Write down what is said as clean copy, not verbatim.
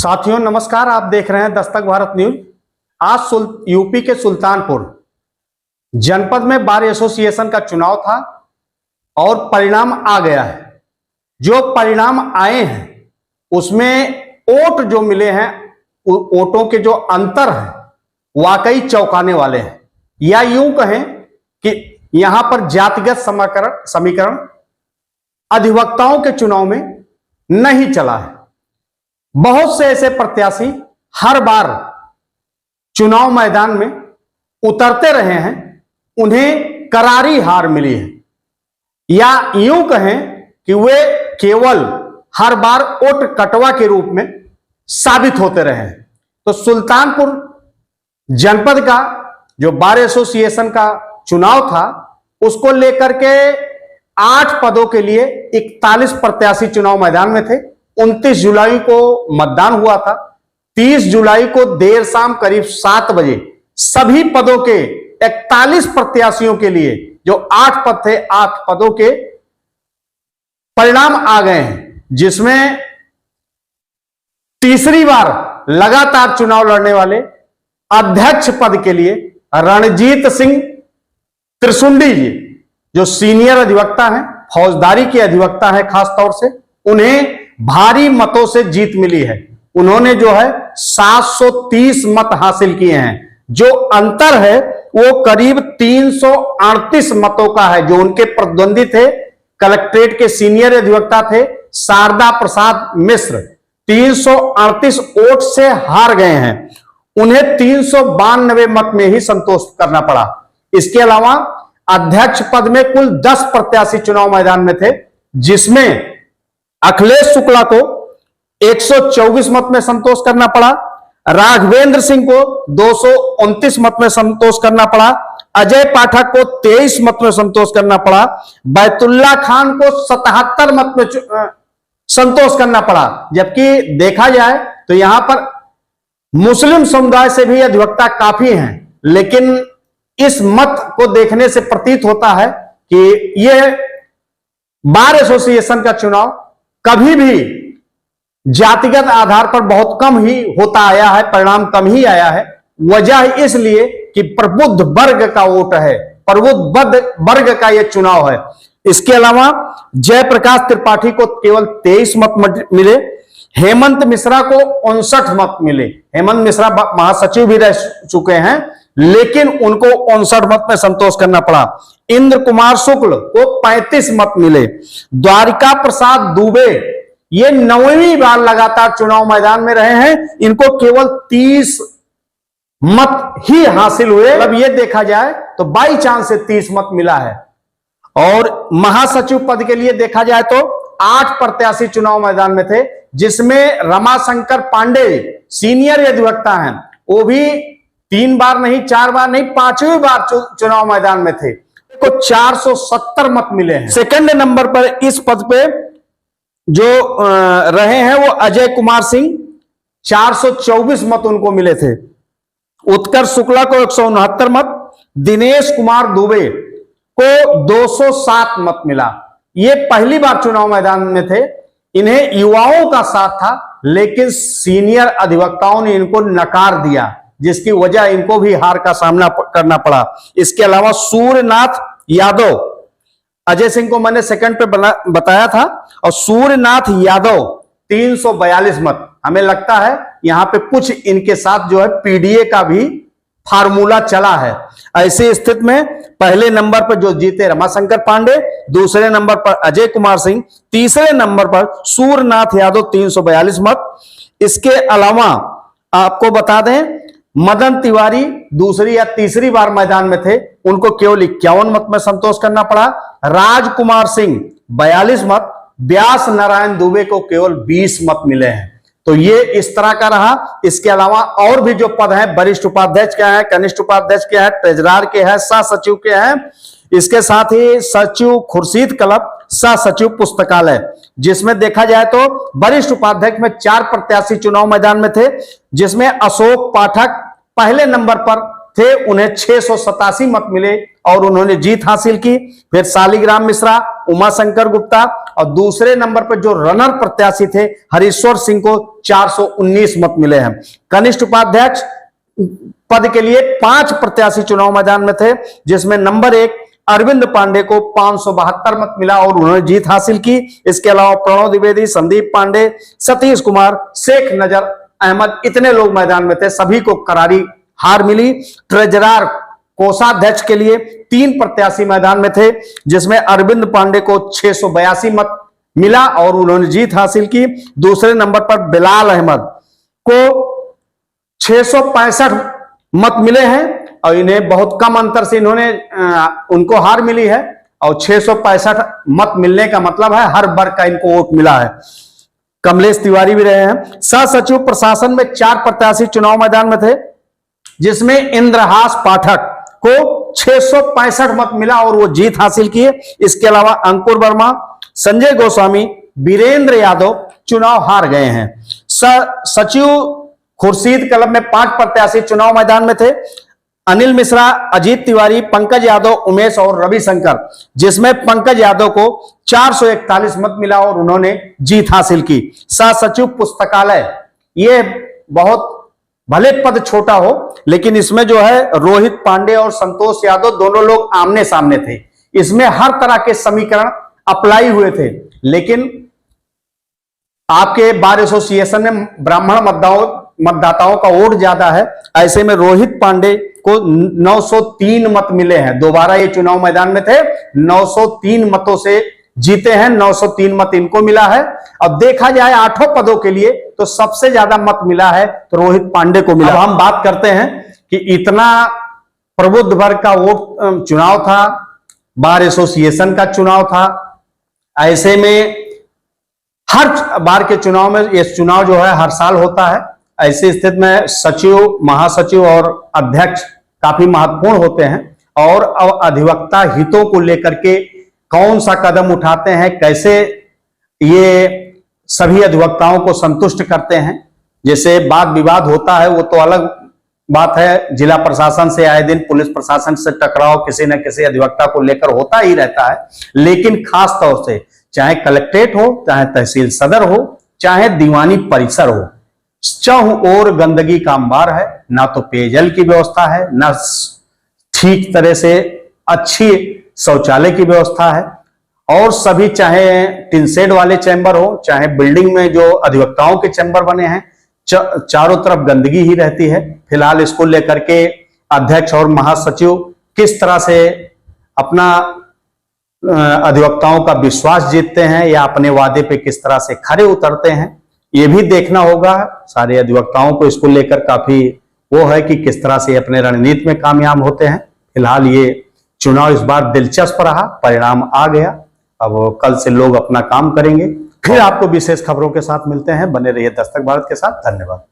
साथियों नमस्कार, आप देख रहे हैं दस्तक भारत न्यूज। आज यूपी के सुल्तानपुर जनपद में बार एसोसिएशन का चुनाव था और परिणाम आ गया है। जो परिणाम आए हैं उसमें वोट जो मिले हैं, वोटों के जो अंतर है वाकई चौंकाने वाले हैं, या यूं कहें कि यहां पर जातिगत समीकरण अधिवक्ताओं के चुनाव में नहीं चला है। बहुत से ऐसे प्रत्याशी हर बार चुनाव मैदान में उतरते रहे हैं, उन्हें करारी हार मिली है, या यूं कहें कि वे केवल हर बार वोट कटवा के रूप में साबित होते रहे हैं। तो सुल्तानपुर जनपद का जो बार एसोसिएशन का चुनाव था उसको लेकर के 8 पदों के लिए 41 प्रत्याशी चुनाव मैदान में थे। 29 जुलाई को मतदान हुआ था। 30 जुलाई को देर शाम करीब 7 बजे सभी पदों के 41 प्रत्याशियों के लिए जो 8 पद थे, 8 पदों के परिणाम आ गए हैं, जिसमें तीसरी बार लगातार चुनाव लड़ने वाले अध्यक्ष पद के लिए रणजीत सिंह त्रिसुंडी जी, जो सीनियर अधिवक्ता हैं, फौजदारी के अधिवक्ता हैं, खासतौर से उन्हें भारी मतों से जीत मिली है। उन्होंने जो है 730 मत हासिल किए हैं। जो अंतर है वो करीब 338 मतों का है। जो उनके प्रतिद्वंदी थे, कलेक्ट्रेट के सीनियर अधिवक्ता थे शारदा प्रसाद मिश्र, 338 वोट से हार गए हैं। उन्हें 392 मत में ही संतोष करना पड़ा। इसके अलावा अध्यक्ष पद में कुल 10 प्रत्याशी चुनाव मैदान में थे, जिसमें अखिलेश शुक्ला को 124 मत में संतोष करना पड़ा, राघवेंद्र सिंह को 229 मत में संतोष करना पड़ा, अजय पाठक को 23 मत में संतोष करना पड़ा, बैतुल्ला खान को 77 मत में संतोष करना पड़ा। जबकि देखा जाए तो यहां पर मुस्लिम समुदाय से भी अधिवक्ता काफी हैं, लेकिन इस मत को देखने से प्रतीत होता है कि यह बार एसोसिएशन का चुनाव कभी भी जातिगत आधार पर बहुत कम ही होता आया है, परिणाम कम ही आया है। वजह इसलिए कि प्रबुद्ध वर्ग का वोट है, प्रबुद्ध वर्ग का यह चुनाव है। इसके अलावा जयप्रकाश त्रिपाठी को केवल 23 मत मिले, हेमंत मिश्रा को 59 मत मिले। हेमंत मिश्रा महासचिव भी रह चुके हैं, लेकिन उनको 59 मत में संतोष करना पड़ा। इंद्र कुमार शुक्ल को 35 मत मिले। द्वारिका प्रसाद दुबे ये 9वीं बार लगातार चुनाव मैदान में रहे हैं, इनको केवल 30 मत ही हासिल हुए। अब ये देखा जाए तो बाई चांस से 30 मत मिला है। और महासचिव पद के लिए देखा जाए तो 8 प्रत्याशी चुनाव मैदान में थे, जिसमें रमाशंकर पांडे सीनियर अधिवक्ता हैं, वो भी 3 बार नहीं, 4 बार नहीं, 5वीं बार चुनाव मैदान में थे। को 470 मत मिले हैं। सेकंड नंबर पर इस पद पे जो रहे हैं वो अजय कुमार सिंह, 424 मत उनको मिले थे। उत्कर्ष शुक्ला को 169 मत, दिनेश कुमार दुबे को 207 मत मिला। ये पहली बार चुनाव मैदान में थे। इन्हें युवाओं का साथ था, लेकिन सीनियर अधिवक्ताओं ने इनको नकार दिया, जिसकी वजह इनको भी हार का सामना करना पड़ा। इसके अलावा सूर्यनाथ यादव, अजय सिंह को मैंने सेकंड पे बताया था, और सूर्यनाथ यादव 342 मत। हमें लगता है यहां पे कुछ इनके साथ जो है पीडीए का भी फार्मूला चला है। ऐसी स्थिति में पहले नंबर पर जो जीते रमाशंकर पांडे, दूसरे नंबर पर अजय कुमार सिंह, तीसरे नंबर पर सूर्यनाथ यादव 342 मत। इसके अलावा आपको बता दें मदन तिवारी दूसरी या तीसरी बार मैदान में थे, उनको केवल 51 मत में संतोष करना पड़ा। राजकुमार सिंह 42 मत, व्यास नारायण दुबे को केवल 20 मत मिले हैं। तो ये इस तरह का रहा। इसके अलावा और भी जो पद हैं, वरिष्ठ उपाध्यक्ष के हैं, कनिष्ठ उपाध्यक्ष के हैं, ट्रेजरार के हैं, सह सचिव के हैं, इसके साथ ही सचिव खुर्शीद क्लब, सह सचिव पुस्तकालय, जिसमें देखा जाए तो वरिष्ठ उपाध्यक्ष में 4 प्रत्याशी चुनाव मैदान में थे, जिसमें अशोक पाठक पहले नंबर पर थे उन्हें 687 मत मिले और उन्होंने जीत हासिल की। फिर शालिग्राम मिश्रा, उमाशंकर गुप्ता और दूसरे नंबर पर जो रनर प्रत्याशी थे हरीश्वर सिंह को 419 मत मिले हैं। कनिष्ठ उपाध्यक्ष पद के लिए 5 प्रत्याशी चुनाव मैदान में थे, जिसमें नंबर 1 अरविंद पांडे को 572 मत मिला और उन्होंने जीत हासिल की। इसके अलावा प्रणव द्विवेदी, संदीप पांडे, सतीश कुमार, शेख नजर अहमद, इतने लोग मैदान में थे, सभी को करारी हार मिली। ट्रेजरर कोषाध्यक्ष के लिए 3 प्रत्याशी मैदान में थे, जिसमें अरविंद पांडे को 682 मत मिला और उन्होंने जीत हासिल की। दूसरे नंबर पर बिलाल अहमद को 665 मत मिले हैं और इन्हें बहुत कम अंतर से उनको हार मिली है और 665 मत मिलने का मतलब है हर वर्ग का इनको वोट मिला है। कमलेश तिवारी भी रहे हैं। सह सचिव प्रशासन में 4 प्रत्याशी चुनाव मैदान में थे, जिसमें इंद्रहास पाठक को 665 मत मिला और वो जीत हासिल किए। इसके अलावा अंकुर वर्मा, संजय गोस्वामी, वीरेंद्र यादव चुनाव हार गए हैं। सचिव खुर्शीद क्लब में 5 प्रत्याशी चुनाव मैदान में थे, अनिल मिश्रा, अजीत तिवारी, पंकज यादव, उमेश और रविशंकर, जिसमें पंकज यादव को 441 मत मिला और उन्होंने जीत हासिल की। सह सचिव पुस्तकालय, ये बहुत भले पद छोटा हो लेकिन इसमें जो है रोहित पांडे और संतोष यादव दोनों लोग आमने सामने थे। इसमें हर तरह के समीकरण अप्लाई हुए थे, लेकिन आपके बार एसोसिएशन में ब्राह्मण मतदाताओं का वोट ज्यादा है। ऐसे में रोहित पांडे को 903 मत मिले हैं। दोबारा ये चुनाव मैदान में थे, 903 मतों से जीते हैं, 903 मत इनको मिला है। अब देखा जाए 8 पदों के लिए तो सबसे ज्यादा मत मिला है तो रोहित पांडे को मिला। अब हम बात करते हैं कि इतना प्रबुद्ध वर्ग का वोट चुनाव था, बार एसोसिएशन का चुनाव था, ऐसे में हर बार के चुनाव में ये चुनाव जो है हर साल होता है। ऐसी स्थिति में सचिव, महासचिव और अध्यक्ष काफी महत्वपूर्ण होते हैं और अधिवक्ता हितों को लेकर के कौन सा कदम उठाते हैं, कैसे ये सभी अधिवक्ताओं को संतुष्ट करते हैं। जैसे वाद विवाद होता है वो तो अलग बात है, जिला प्रशासन से आए दिन पुलिस प्रशासन से टकराव किसी न किसी अधिवक्ता को लेकर होता ही रहता है, लेकिन खास तौर से चाहे कलेक्ट्रेट हो, चाहे तहसील सदर हो, चाहे दीवानी परिसर हो, चारों ओर गंदगी का अंबार है। ना तो पेयजल की व्यवस्था है, ना ठीक तरह से अच्छी शौचालय की व्यवस्था है और सभी चाहे टिन शेड वाले चैम्बर हो, चाहे बिल्डिंग में जो अधिवक्ताओं के चैम्बर बने हैं, चारों तरफ गंदगी ही रहती है। फिलहाल इसको लेकर के अध्यक्ष और महासचिव किस तरह से अपना अधिवक्ताओं का विश्वास जीतते हैं या अपने वादे पे किस तरह से खरे उतरते हैं, ये भी देखना होगा। सारे अधिवक्ताओं को इसको लेकर काफी वो है कि किस तरह से अपने रणनीति में कामयाब होते हैं। फिलहाल ये चुनाव इस बार दिलचस्प रहा, परिणाम आ गया। अब कल से लोग अपना काम करेंगे। फिर आपको विशेष खबरों के साथ मिलते हैं। बने रहिए दस्तक भारत के साथ। धन्यवाद।